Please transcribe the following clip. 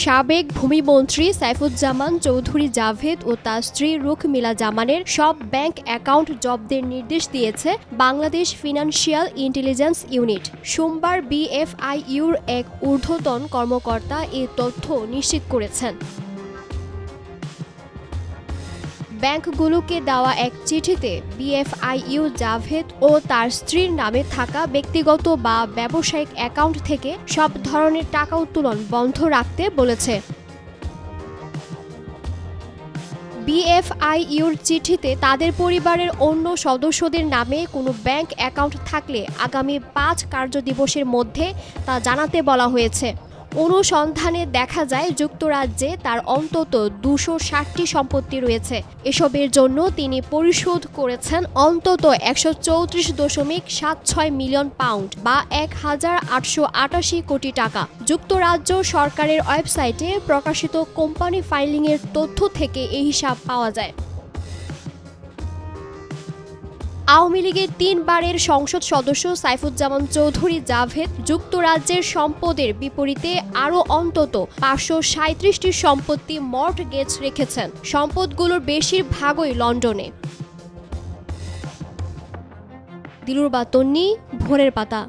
সাবেক ভূমিমন্ত্রী সাইফুজ্জামান চৌধুরী জাভেদ ও তার স্ত্রী রুখমিলা জামানের সব ব্যাংক অ্যাকাউন্ট জব্দের নির্দেশ দিয়েছে বাংলাদেশ ফিনান্সিয়াল ইন্টেলিজেন্স ইউনিট। সোমবার বিএফআইইউর এক ঊর্ধ্বতন কর্মকর্তা এ তথ্য নিশ্চিত করেছেন। ব্যাংকগুলোকে দেওয়া এক চিঠিতে বিএফআইইউ জাভেদ ও তার স্ত্রীর নামে থাকা ব্যক্তিগত বা ব্যবসায়িক অ্যাকাউন্ট থেকে সব ধরনের টাকা উত্তোলন বন্ধ রাখতে বলেছে। বিএফআইইউর চিঠিতে তাদের পরিবারের অন্য সদস্যদের নামে কোনো ব্যাংক অ্যাকাউন্ট থাকলে আগামী ৫ কার্যদিবসের মধ্যে তা জানাতে বলা হয়েছে। অনুসন্ধানে দেখা যায় যুক্তরাজ্যে তার অন্তত ২৬০টি সম্পত্তি রয়েছে। এসবের জন্য তিনি পরিশোধ করেছেন অন্তত ১৩৪.৭৬ মিলিয়ন পাউন্ড বা ১,৮৮৮ কোটি টাকা। যুক্তরাজ্য সরকারের ওয়েবসাইটে প্রকাশিত কোম্পানি ফাইলিংয়ের তথ্য থেকে এই হিসাব পাওয়া যায়। আওয়ামী লীগের ৩ বারের সংসদ সদস্য সাইফুজ্জামান চৌধুরী জাভেদ যুক্তরাজ্যের সম্পদের বিপরীতে আরও অন্তত ৫৩৭টি সম্পত্তি মর্টগেজ রেখেছেন। সম্পদগুলোর বেশিরভাগই লন্ডনে। দিলুর বাতন্নি, ভোরের পাতা।